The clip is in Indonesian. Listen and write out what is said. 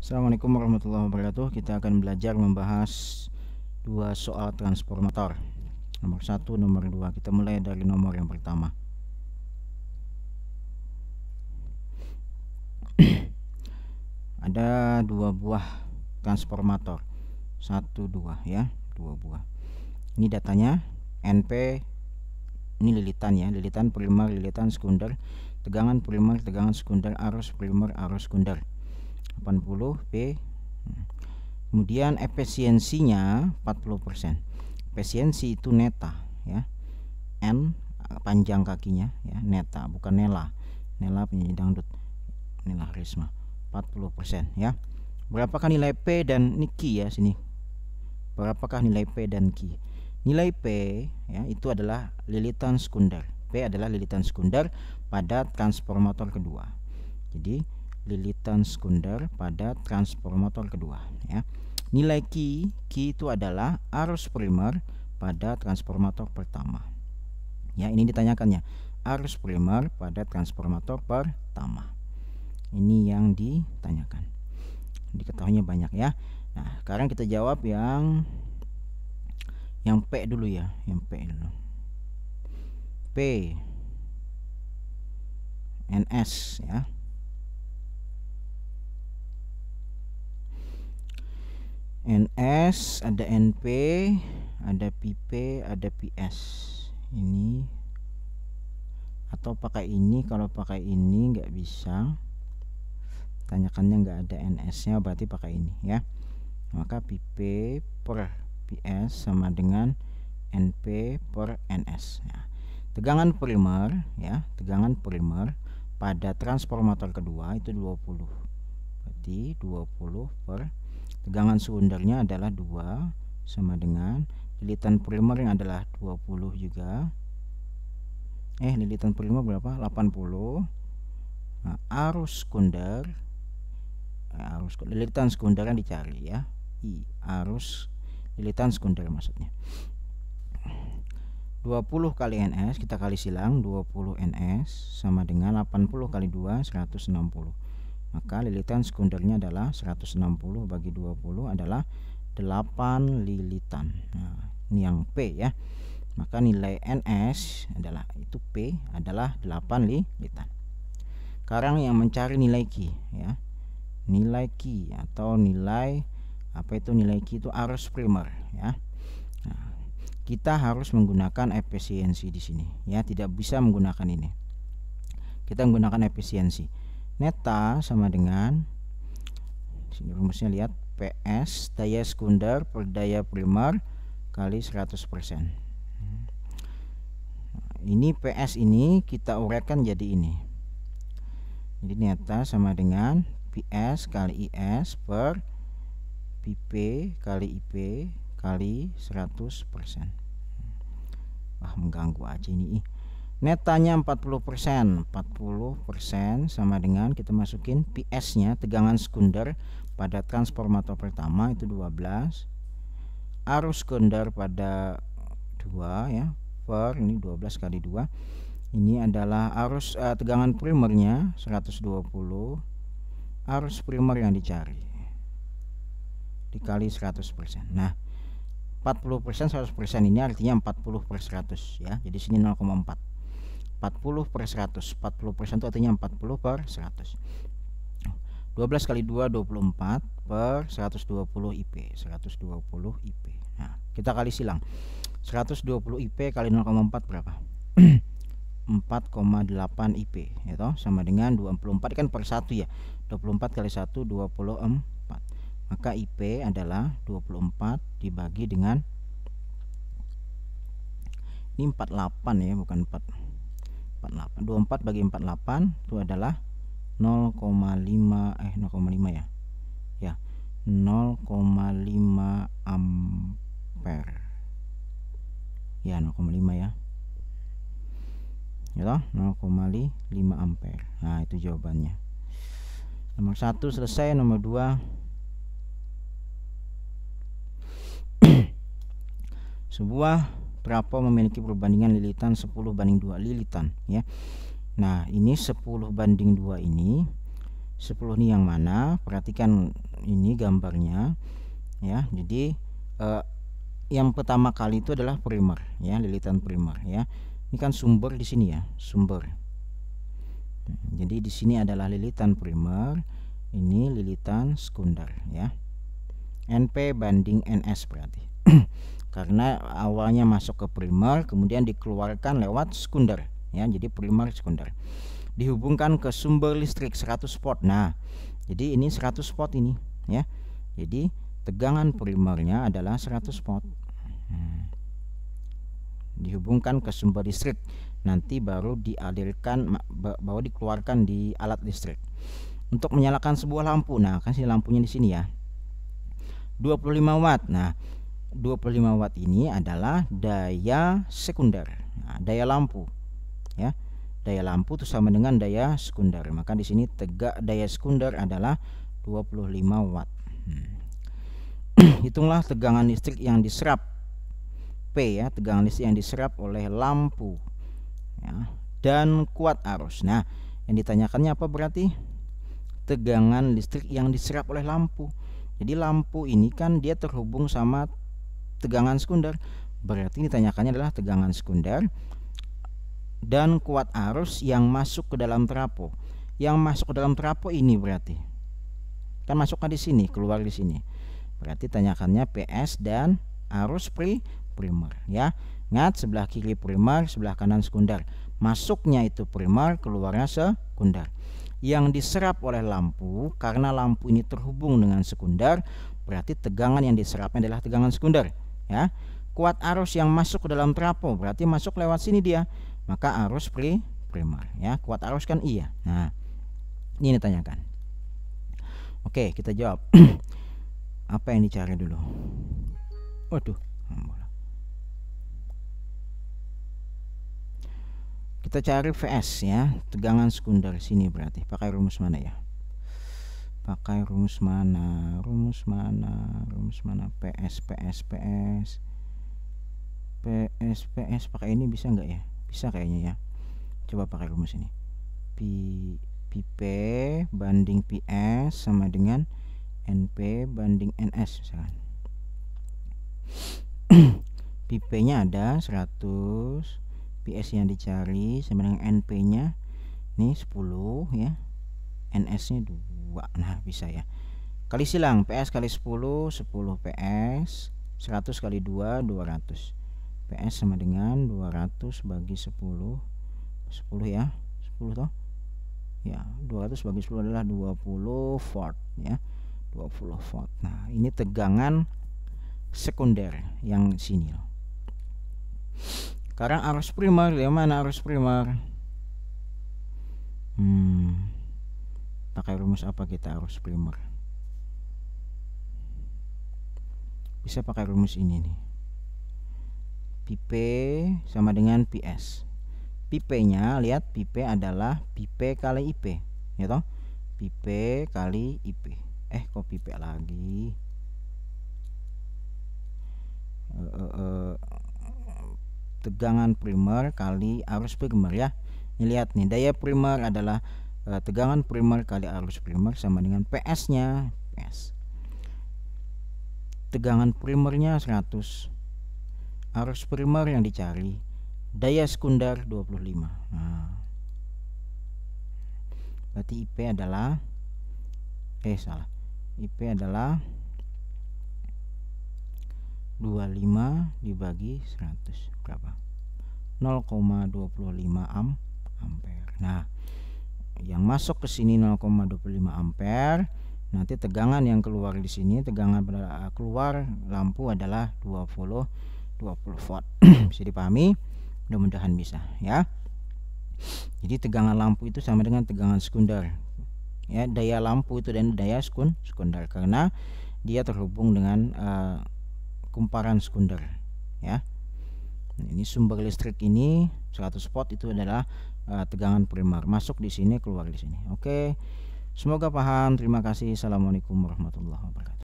Assalamualaikum warahmatullahi wabarakatuh. Kita akan belajar membahas dua soal transformator, nomor 1, nomor 2. Kita mulai dari nomor yang pertama. Ada dua buah transformator, 1, 2 ya, dua buah. Ini datanya NP, ini lilitan ya, lilitan primer, lilitan sekunder, tegangan primer, tegangan sekunder, arus primer, arus sekunder 80 P. Kemudian efisiensinya 40%. Efisiensi itu neta ya. N panjang kakinya ya, neta bukan nela. Nela penyanyi dangdut. Nela Risma. 40% ya. Berapakah nilai P dan Q ya sini? Berapakah nilai P dan Q? Nilai P ya itu adalah lilitan sekunder. P adalah lilitan sekunder pada transformator kedua. Jadi lilitan sekunder pada transformator kedua ya. Nilai Q itu adalah arus primer pada transformator pertama. Ya, ini ditanyakannya. Arus primer pada transformator pertama. Ini yang ditanyakan. Diketahuinya banyak ya. Nah, sekarang kita jawab yang P dulu ya, yang P dulu. P NS ya. NS, ada NP, ada PP, ada PS. Ini atau pakai ini. Kalau pakai ini nggak bisa, tanyakannya nggak ada NS-nya, berarti pakai ini ya. Maka PP per PS sama dengan NP per NS ya. Tegangan primer ya, tegangan primer pada transformator kedua itu 20. Berarti 20 per tegangan sekundernya adalah 2 sama dengan lilitan primer yang adalah 20 juga. Lilitan primer berapa? 80. Nah, arus sekunder, lilitan sekunder yang dicari ya. Arus lilitan sekunder maksudnya. 20 kali NS, kita kali silang, 20 NS sama dengan 80 kali 2 160. Maka lilitan sekundernya adalah 160 bagi 20 adalah 8 lilitan. Nah, ini yang P ya. Maka nilai NS adalah itu P adalah 8 lilitan. Sekarang yang mencari nilai Q ya. Nilai Q atau nilai nilai Q itu arus primer ya. Nah, kita harus menggunakan efisiensi di sini ya, tidak bisa menggunakan ini. Kita menggunakan efisiensi. Neta sama dengan, sini rumusnya lihat, PS daya sekunder per daya primer kali 100%. Ini PS ini kita uraikan jadi ini. Jadi neta sama dengan PS kali IS per PP kali IP kali 100%. Wah, mengganggu aja ini. Netanya 40%. 40% sama dengan kita masukin PS-nya, tegangan sekunder pada transformator pertama itu 12. Arus sekunder pada 2 ya, per ini 12 kali 2. Ini adalah arus tegangan primernya 120. Arus primer yang dicari dikali 100%. Nah, 40% 100% ini artinya 40 per 100 ya. Jadi sini 0,4. 40 per 100. 40% itu artinya 40 per 100. 12 kali 2 24 per 120 IP. 120 IP. Nah, kita kali silang. 120 IP kali 0,4 berapa? 4,8 IP ya toh, sama dengan 24 kan per 1 ya. 24 kali 1 24. Maka IP adalah 24 dibagi dengan ini 48 ya, bukan 4. 48. 24 bagi 48 itu adalah 0,5 0,5 ya. Ya, 0,5 ampere. Ya, 0,5 ya. Ya toh, 0,5 ampere. Nah, itu jawabannya. Nomor 1 selesai. Nomor 2, sebuah trafo memiliki perbandingan lilitan 10:2 lilitan ya. Nah, ini 10:2 ini 10 ini yang mana? Perhatikan ini gambarnya ya. Jadi yang pertama kali itu adalah primer ya, lilitan primer ya. Ini kan sumber di sini ya, sumber. Jadi di sini adalah lilitan primer, ini lilitan sekunder ya. NP banding NS berarti. Karena awalnya masuk ke primer kemudian dikeluarkan lewat sekunder ya. Jadi primer sekunder. Dihubungkan ke sumber listrik 100 volt. Nah, jadi ini 100 volt ini ya. Jadi tegangan primernya adalah 100 volt. Dihubungkan ke sumber listrik, nanti baru dialirkan, baru dikeluarkan di alat listrik. Untuk menyalakan sebuah lampu, nah kan si lampunya di sini ya, 25 watt. Nah, 25 watt ini adalah daya sekunder. Nah, daya lampu ya. Daya lampu itu sama dengan daya sekunder. Maka di sini daya sekunder adalah 25 watt. Hitunglah tegangan listrik yang diserap P ya, tegangan listrik yang diserap oleh lampu ya, dan kuat arus. Nah, yang ditanyakannya apa berarti? Tegangan listrik yang diserap oleh lampu. Jadi lampu ini kan dia terhubung sama tegangan sekunder. Berarti ditanyakannya adalah tegangan sekunder dan kuat arus yang masuk ke dalam trafo. Yang masuk ke dalam trafo ini berarti kan masukkan di sini, keluar di sini. Berarti tanyakannya PS dan arus primer ya. Ingat, sebelah kiri primer, sebelah kanan sekunder. Masuknya itu primer, keluarnya sekunder. Yang diserap oleh lampu, karena lampu ini terhubung dengan sekunder, berarti tegangan yang diserapnya adalah tegangan sekunder ya. Kuat arus yang masuk ke dalam trafo, berarti masuk lewat sini dia, maka arus primer ya. Kuat arus kan iya. Nah, ini ditanyakan. Oke, kita jawab. Apa yang dicari dulu? Waduh, kita cari VS ya, tegangan sekunder sini. Berarti pakai rumus mana ya? Pakai rumus mana? Rumus mana? PS. Pakai ini bisa nggak ya? Bisa kayaknya ya. Coba pakai rumus ini. P banding PS sama dengan NP banding NS misalkan. PP-nya ada 100, PS yang dicari sama dengan NP-nya ini 10 ya. NS-nya 2. Nah, bisa ya. Kali silang, PS kali 10 PS, 100 kali 2 200. PS sama dengan 200 bagi 10 ya. 10 toh? Ya, 200 bagi 10 adalah 20 volt ya. 20 volt. Nah, ini tegangan sekunder yang sini loh. Sekarang arus primer, yang mana arus primer? Pakai rumus apa kita arus primer? Bisa pakai rumus ini nih. P sama dengan PS. P-nya, lihat P adalah P kali IP ya toh? P kali IP. Kok P lagi? Tegangan primer kali arus primer ya. Ini lihat nih, daya primer adalah tegangan primer kali arus primer sama dengan PS-nya. PS. Tegangan primernya 100. Arus primer yang dicari, daya sekunder 25. Nah, berarti IP adalah IP adalah 25 dibagi 100 berapa? 0,25 ampere. Nah, yang masuk ke sini 0,25 ampere. Nanti tegangan yang keluar di sini, tegangan keluar lampu adalah 20 volt. Bisa dipahami? Mudah-mudahan bisa ya. Jadi tegangan lampu itu sama dengan tegangan sekunder ya. Daya lampu itu dan daya sekunder karena dia terhubung dengan kumparan sekunder ya. Ini sumber listrik ini 100 volt itu adalah tegangan primer, masuk di sini, keluar di sini. Oke, semoga paham. Terima kasih. Assalamualaikum warahmatullahi wabarakatuh.